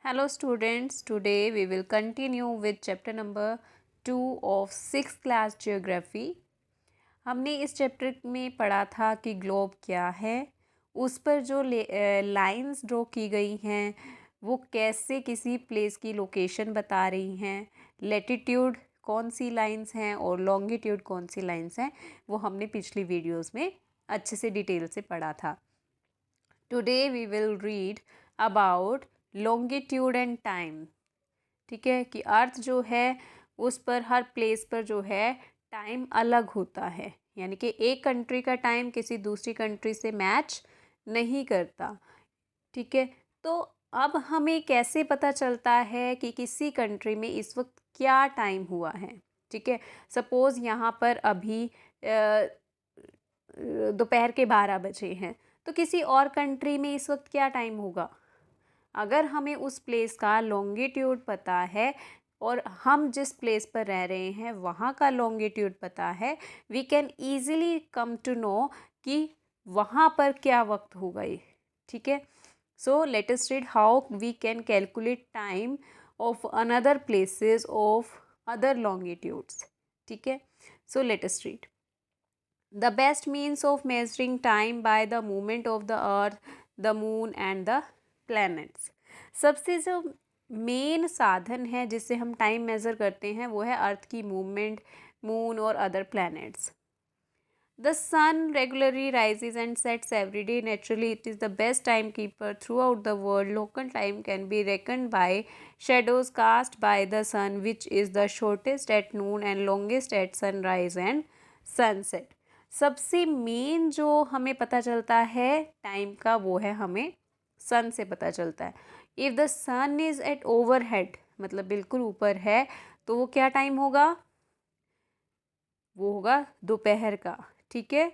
Hello students, today we will continue with chapter number 2 of 6th class geography. हमने इस chapter में पढ़ा था कि ग्लोब क्या है, उस पर जो लाइंस ड्रॉ की गई हैं वो कैसे किसी प्लेस की लोकेशन बता रही हैं, लैटिट्यूड कौन सी लाइंस हैं और लॉन्गिट्यूड कौन सी लाइंस हैं, वो हमने पिछली वीडियोस में अच्छे से डिटेल से पढ़ा था. Today we will read about longitude and time. ठीक है कि अर्थ जो है उस पर हर प्लेस पर जो है टाइम अलग होता है, यानी कि एक कंट्री का टाइम किसी दूसरी कंट्री से मैच नहीं करता. ठीक है, तो अब हमें कैसे पता चलता है कि किसी कंट्री में इस वक्त क्या टाइम हुआ है. ठीक है, सपोज़ यहाँ पर अभी दोपहर के 12 बजे हैं, तो किसी और कंट्री में इस वक्त क्या टाइम होगा. अगर हमें उस प्लेस का लॉन्गिट्यूड पता है और हम जिस प्लेस पर रह रहे हैं वहाँ का लॉन्गिट्यूड पता है, we can easily come to know कि वहाँ पर क्या वक्त होगा. ठीक है, so let us read how we can calculate time of another places of other longitudes. ठीक है, so let us read. The best means of measuring time by the movement of the earth, the moon and the planets. सबसे जो main साधन है जिससे हम time measure करते हैं वो है अर्थ की मूवमेंट, मून और other planets. The sun regularly rises and sets every day. Naturally, it is the best timekeeper throughout the world. Local time can be reckoned by shadows cast by the sun, which is the shortest at noon and longest at sunrise and sunset. सबसे main जो हमें पता चलता है time का वो है हमें सन से पता चलता है. If the sun is at overhead, मतलब बिल्कुल ऊपर है, तो वो क्या टाइम होगा, वो होगा दोपहर का. ठीक है,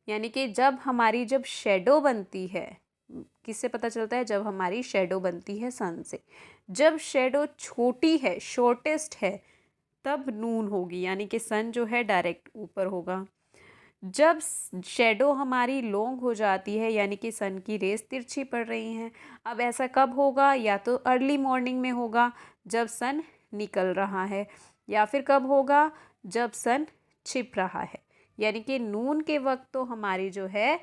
यानी कि जब शेडो बनती है, किससे पता चलता है, जब हमारी शेडो बनती है सन से. जब शेडो छोटी है, शॉर्टेस्ट है, तब नून होगी, यानी कि सन जो है डायरेक्ट ऊपर होगा. जब शेडो हमारी लॉन्ग हो जाती है, यानी कि सन की रेस तिरछी पड़ रही हैं. अब ऐसा कब होगा, या तो अर्ली मॉर्निंग में होगा जब सन निकल रहा है, या फिर कब होगा जब सन छिप रहा है. यानी कि नून के वक्त तो हमारी जो है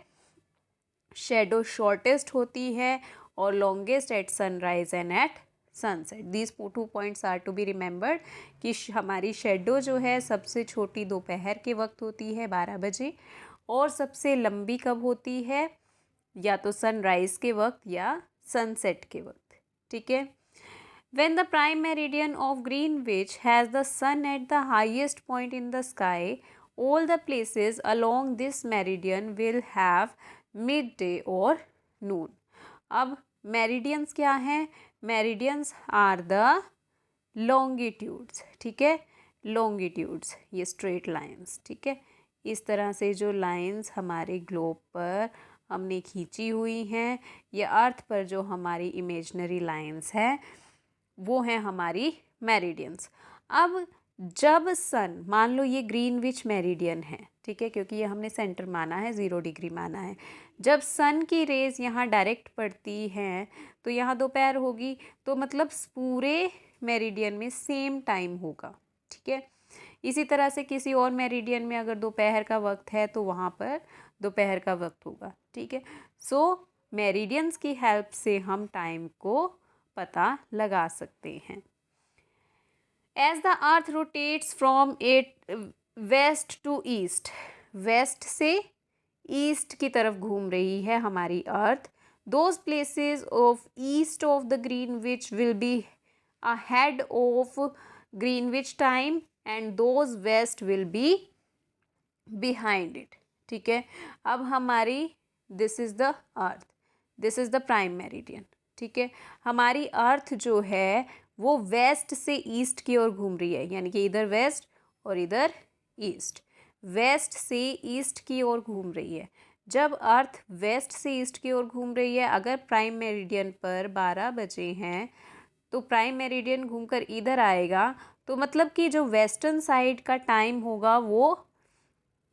शेडो शॉर्टेस्ट होती है और longest at sunrise and at sunset. These 2 points are to be remembered कि हमारी शेडो जो है सबसे छोटी दोपहर के वक्त होती है 12 बजे, और सबसे लंबी कब होती है, या तो सनराइज के वक्त या सनसेट के वक्त. ठीक है, when the prime meridian of Greenwich has the sun at the highest point in the sky, all the places along this meridian will have midday or noon. अब मेरिडियंस क्या हैं, मेरिडियंस आर द लॉन्गिट्यूड्स. ठीक है, longitudes ये straight lines. ठीक है, इस तरह से जो लाइंस हमारे ग्लोब पर हमने खींची हुई हैं, ये अर्थ पर जो हमारी इमेजनरी लाइंस हैं वो हैं हमारी मेरिडियंस. अब जब सन, मान लो ये ग्रीनविच मेरिडियन है, ठीक है, क्योंकि ये हमने सेंटर माना है, 0 डिग्री माना है. जब सन की रेज यहाँ डायरेक्ट पड़ती हैं तो यहाँ दोपहर होगी, तो मतलब पूरे मेरिडियन में सेम टाइम होगा. ठीक है, इसी तरह से किसी और मेरिडियन में अगर दोपहर का वक्त है तो वहाँ पर दोपहर का वक्त होगा. ठीक है, सो मेरिडियंस की हेल्प से हम टाइम को पता लगा सकते हैं. As the earth rotates from it west to east, west से ईस्ट की तरफ घूम रही है हमारी earth. Those places of east of the Greenwich will be ahead of Greenwich time and those west will be behind it. ठीक है, अब हमारी this is the earth, this is the prime meridian. ठीक है, हमारी अर्थ जो है वो वेस्ट से ईस्ट की ओर घूम रही है, यानी कि इधर वेस्ट और इधर ईस्ट. वेस्ट से ईस्ट की ओर घूम रही है. जब अर्थ वेस्ट से ईस्ट की ओर घूम रही है, अगर प्राइम मेरिडियन पर 12 बजे हैं तो प्राइम मेरिडियन घूमकर इधर आएगा, तो मतलब कि जो वेस्टर्न साइड का टाइम होगा वो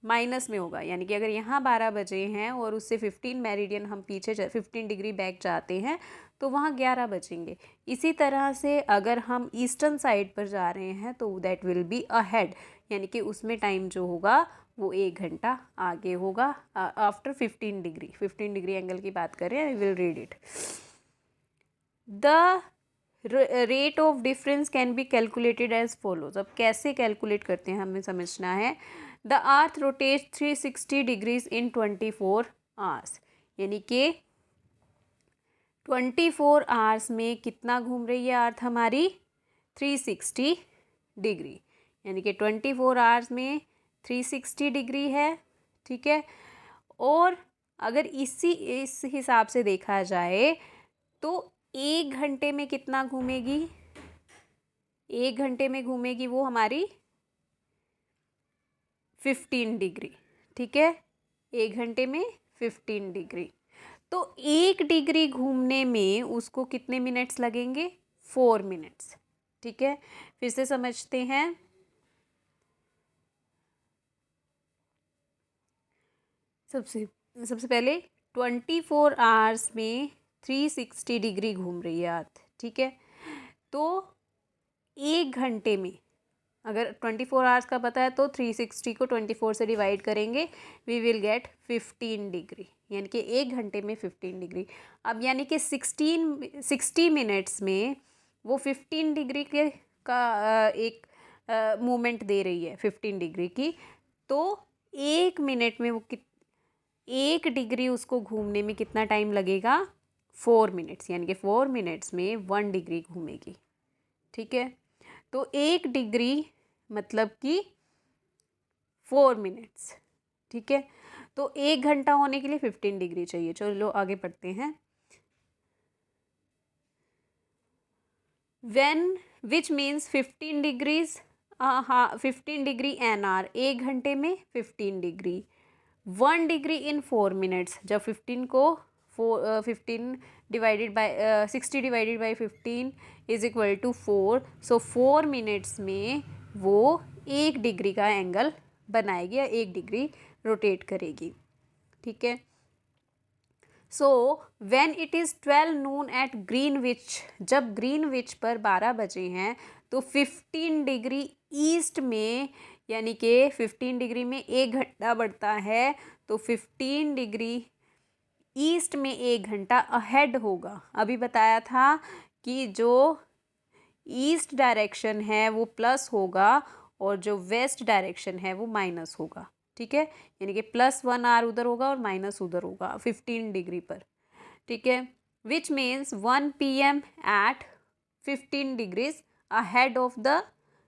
माइनस में होगा. यानी कि अगर यहाँ 12 बजे हैं और उससे 15 मेरिडियन हम पीछे 15 डिग्री बैक जाते हैं तो वहाँ 11 बजेंगे। इसी तरह से अगर हम ईस्टर्न साइड पर जा रहे हैं तो दैट विल बी अहेड, यानी कि उसमें टाइम जो होगा वो 1 घंटा आगे होगा आफ्टर 15 डिग्री एंगल की बात करें। I will read it. The rate of difference can be calculated as follows. अब कैसे कैलकुलेट करते हैं हमें समझना है। The earth rotate 360 degrees in 24 hours, यानी कि 24 आवर्स में कितना घूम रही है अर्थ हमारी 360 डिग्री, यानी कि 24 आवर्स में 360 डिग्री है। ठीक है, और अगर इस हिसाब से देखा जाए तो 1 घंटे में कितना घूमेगी, 1 घंटे में घूमेगी वो हमारी 15 डिग्री। ठीक है, 1 घंटे में 15 डिग्री। तो 1 डिग्री घूमने में उसको कितने मिनट्स लगेंगे, 4 मिनट्स। ठीक है, फिर से समझते हैं। सबसे पहले 24 आवर्स में 360 डिग्री घूम रही है अर्थ। ठीक है, तो 1 घंटे में अगर 24 आवर्स का पता है तो 360 को 24 से डिवाइड करेंगे, वी विल गेट 15 डिग्री, यानी कि 1 घंटे में 15 डिग्री। अब यानी कि 60 मिनट्स में वो 15 डिग्री के का एक मूवमेंट दे रही है 15 डिग्री की। तो 1 मिनट में वो 1 डिग्री उसको घूमने में कितना टाइम लगेगा, 4 मिनट्स, यानी कि 4 मिनट्स में 1 डिग्री घूमेगी। ठीक है, तो 1 डिग्री मतलब कि 4 मिनट्स। ठीक है, तो 1 घंटा होने के लिए 15 डिग्री चाहिए। चलो आगे पढ़ते हैं। व्हेन विच मीन्स 15 डिग्रीज, हाँ 15 डिग्री एन आर, 1 घंटे में 15 डिग्री। 1 डिग्री इन 4 मिनट्स, जब 15 को 15 divided by 60 divided by 15 is equal to 4। So 4 minutes में वो 1 डिग्री का एंगल बनाएगी या 1 डिग्री रोटेट करेगी। ठीक है, so when it is 12 noon at Greenwich, जब ग्रीनविच पर 12 बजे हैं तो 15 डिग्री ईस्ट में, यानी कि 15 डिग्री में 1 घंटा बढ़ता है, तो 15 डिग्री ईस्ट में 1 घंटा अहेड होगा। अभी बताया था कि जो ईस्ट डायरेक्शन है वो प्लस होगा और जो वेस्ट डायरेक्शन है वो माइनस होगा। ठीक है, यानी कि +1 आवर उधर होगा और माइनस उधर होगा 15 डिग्री पर। ठीक है, which means 1 PM at 15 degrees ahead of the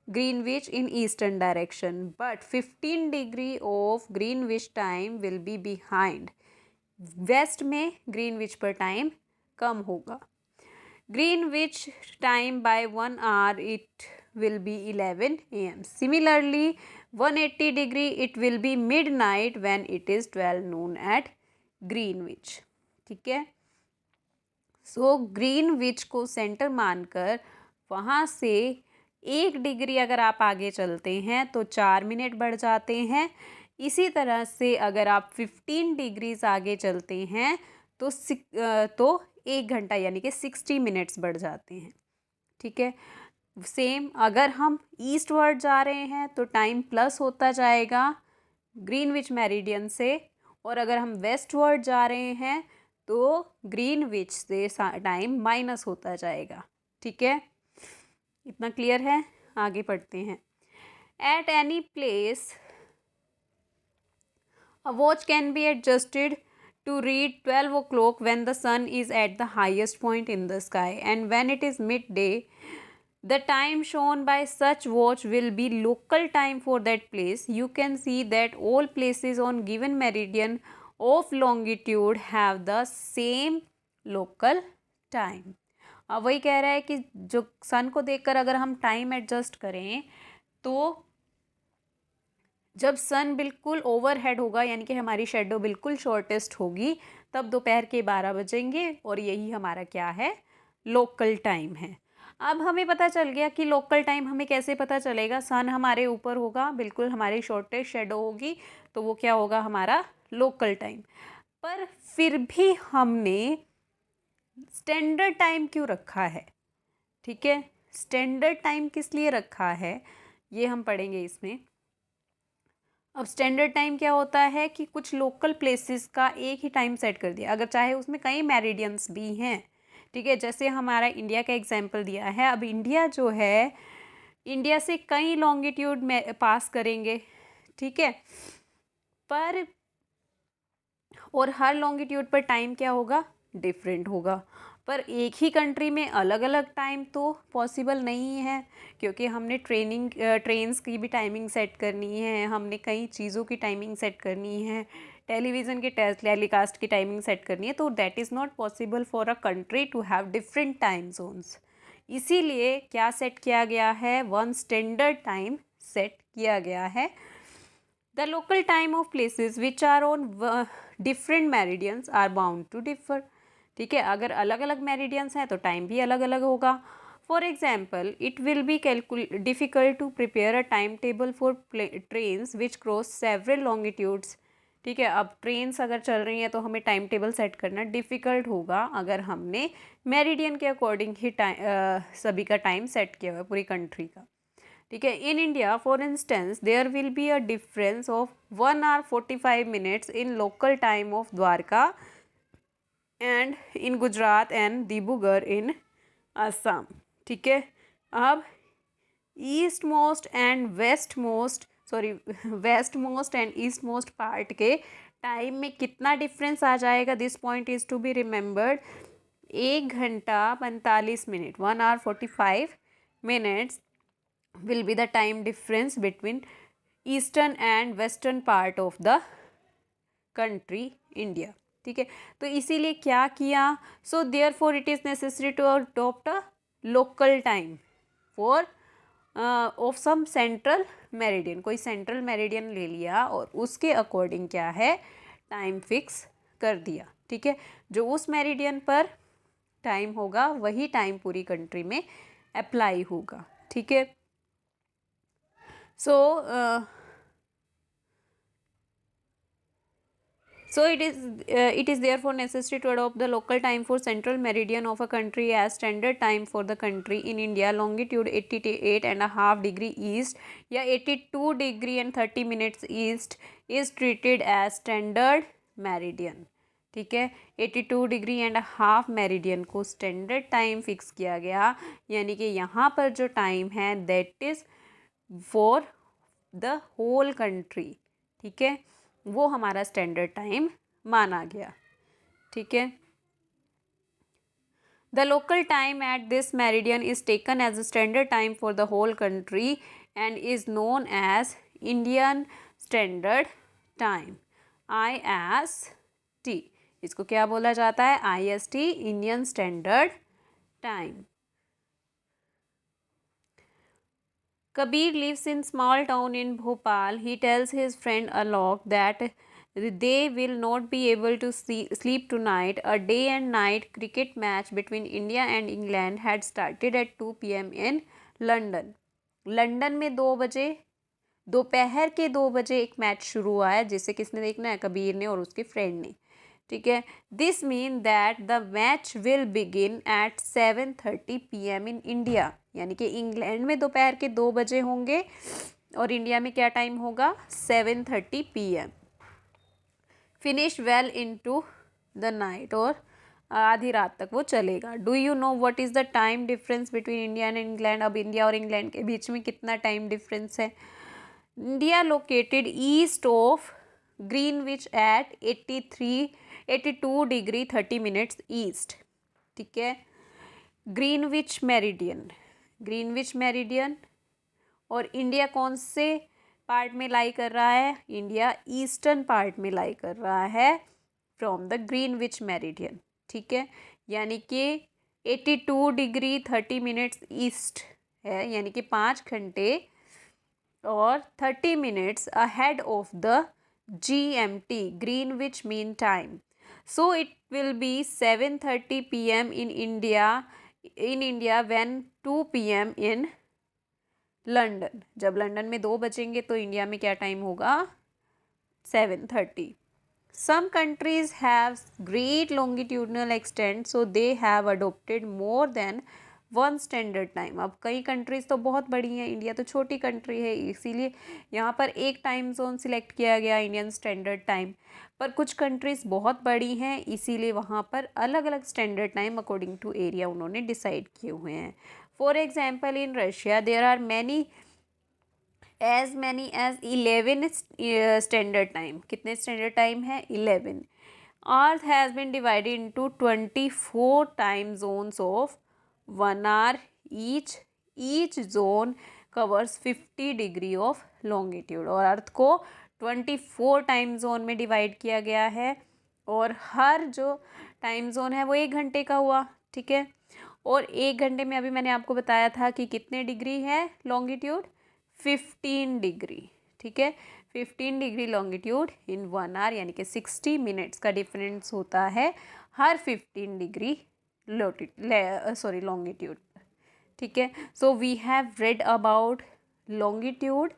Greenwich in eastern direction, but 15 degree of Greenwich time will be behind. West में ग्रीनविच पर टाइम कम होगा। Greenwich time by 1 hour it will be 11 AM. Similarly, 180 degree it will be midnight when it is 12 noon at Greenwich. ठीक है, सो Greenwich को centre मानकर वहाँ से 1 डिग्री अगर आप आगे चलते हैं तो 4 मिनट बढ़ जाते हैं। इसी तरह से अगर आप 15 डिग्रीज आगे चलते हैं तो 1 घंटा यानी कि 60 मिनट्स बढ़ जाते हैं। ठीक है, सेम अगर हम ईस्टवर्ड जा रहे हैं तो टाइम प्लस होता जाएगा ग्रीनविच मेरिडियन से, और अगर हम वेस्टवर्ड जा रहे हैं तो ग्रीनविच से टाइम माइनस होता जाएगा। ठीक है, इतना क्लियर है। आगे पढ़ते हैं। At any place a watch can be adjusted to read 12 o'clock when the sun is at the highest point in the sky, and when it is midday the time shown by such watch will be local time for that place. You can see that all places on given meridian of longitude have the same local time. अब वही कह रहा है कि जो सन को देखकर अगर हम टाइम एडजस्ट करें तो जब सन बिल्कुल ओवरहेड होगा, यानी कि हमारी शेडो बिल्कुल शॉर्टेस्ट होगी, तब दोपहर के 12 बजेंगे और यही हमारा क्या है, लोकल टाइम है। अब हमें पता चल गया कि लोकल टाइम हमें कैसे पता चलेगा। सन हमारे ऊपर होगा, बिल्कुल हमारी शॉर्टेस्ट शेडो होगी, तो वो क्या होगा, हमारा लोकल टाइम। पर फिर भी हमने स्टैंडर्ड टाइम क्यों रखा है, ठीक है, स्टैंडर्ड टाइम किस लिए रखा है ये हम पढ़ेंगे इसमें। अब स्टैंडर्ड टाइम क्या होता है कि कुछ लोकल प्लेसेस का एक ही टाइम सेट कर दिया, अगर चाहे उसमें कई मेरिडियंस भी हैं, ठीक है, जैसे हमारा इंडिया का एग्जांपल दिया है। अब इंडिया जो है, इंडिया से कई लॉन्गिट्यूड में पास करेंगे, ठीक है, पर और हर लॉन्गिट्यूड पर टाइम क्या होगा, डिफरेंट होगा। पर एक ही कंट्री में अलग अलग टाइम तो पॉसिबल नहीं है, क्योंकि हमने ट्रेन्स की भी टाइमिंग सेट करनी है, हमने कई चीज़ों की टाइमिंग सेट करनी है, टेलीविज़न के टेलीकास्ट की टाइमिंग सेट करनी है, तो that is not possible for a country to have different time zones. इसीलिए क्या सेट किया गया है, वन स्टैंडर्ड टाइम सेट किया गया है। The local time of places which are on different meridians are bound to differ, ठीक है, अगर अलग अलग मेरिडियंस हैं तो टाइम भी अलग अलग होगा। For example it will be difficult to prepare a time table for trains which cross several longitudes, ठीक है, अब ट्रेन्स अगर चल रही हैं तो हमें टाइम टेबल सेट करना डिफ़िकल्ट होगा अगर हमने मेरिडियन के अकॉर्डिंग ही सभी का टाइम सेट किया हुआ है पूरी कंट्री का, ठीक है। In India for instance there will be a difference of 1 hour 45 minutes in local time of Dwarka and in Gujarat and Dibrugarh in Assam, ठीक है। अब east most and west most west most and east most part के time में कितना difference आ जाएगा, this point is to be remembered. 1 घंटा 45 minute 1 hour 45 minutes will be the time difference between eastern and western part of the country India, ठीक है। तो इसीलिए क्या किया, so therefore it is necessary to adopt a local time for of some central meridian, कोई central meridian ले लिया और उसके अकॉर्डिंग क्या है टाइम फिक्स कर दिया, ठीक है। जो उस मेरिडियन पर टाइम होगा वही टाइम पूरी कंट्री में अप्लाई होगा, ठीक है। So, it is therefore necessary to adopt the local time for central meridian of a country as standard time for the country. In India, longitude 88.5 degree east या 82 degree and 30 minutes east is treated as standard meridian, ठीक है। 82 degree and half meridian को standard time fix किया गया, यानी कि यहाँ पर जो टाइम है that is for the whole country, ठीक है, वो हमारा स्टैंडर्ड टाइम माना गया, ठीक है। The local time at this meridian is taken as a standard time for the whole country and is known as Indian standard time, IST। इसको क्या बोला जाता है, IST, Indian standard time. Kabir lives in small town in Bhopal. He tells his friend Alok that they will not be able to sleep tonight. A day and night cricket match between India and England had started at 2 PM in London. London में 2 बजे, दोपहर के 2 बजे एक match शुरू हुआ है जिसे किसने देखना है, कबीर ने और उसके फ्रेंड ने, ठीक है। This mean that the match will begin eight 7:30 PM in India, यानी कि इंग्लैंड में दोपहर के 2 बजे होंगे और इंडिया में क्या टाइम होगा 7:30 PM। Finish well into the night, और आधी रात तक वो चलेगा। Do you know what is the time difference between India and England, अब इंडिया और इंग्लैंड के बीच में कितना टाइम डिफरेंस है। India located east of Greenwich at 82 degree 30 minutes east, ठीक है। ग्रीनविच मेरिडियन और इंडिया कौन से पार्ट में लाई कर रहा है, इंडिया ईस्टर्न पार्ट में लाई कर रहा है फ्रॉम द ग्रीनविच मेरिडियन, ठीक है। यानी कि 82 डिग्री 30 मिनट्स ईस्ट है, यानी कि 5 घंटे और 30 minutes ahead of the GMT, Greenwich mean time. So it will B 7:30 PM in India when 2 PM in London. जब लंदन में 2 बजेंगे तो इंडिया में क्या टाइम होगा 7:30। some countries have great longitudinal extent, so they have adopted more than one standard time. अब कई countries तो बहुत बड़ी हैं, इंडिया तो छोटी कंट्री है, इसीलिए यहाँ पर एक टाइम जोन सिलेक्ट किया गया इंडियन स्टैंडर्ड टाइम. पर कुछ कंट्रीज़ बहुत बड़ी हैं, इसीलिए वहाँ पर अलग अलग standard time according to area उन्होंने डिसाइड किए हुए हैं. For example in Russia there are many as 11 standard time. कितने स्टैंडर्ड टाइम है? 11. Earth has been divided into 24 time zones of 1 hour each zone covers 50 degree of longitude. और earth को 24 time zone में divide किया गया है, और हर जो टाइम जोन है वो 1 घंटे का हुआ. ठीक है. और 1 घंटे में अभी मैंने आपको बताया था कि कितने डिग्री है लॉन्गिट्यूड? 15 डिग्री. ठीक है. 15 डिग्री लॉन्गिट्यूड इन 1 hour, यानी कि 60 मिनट्स का डिफरेंस होता है हर 15 डिग्री लॉन्गिट्यूड. ठीक है. So we have read about longitude,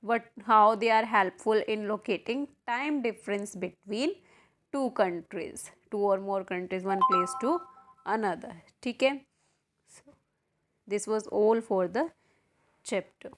what how they are helpful in locating time difference between two or more countries, one place to another. ठीक है. So this was all for the chapter.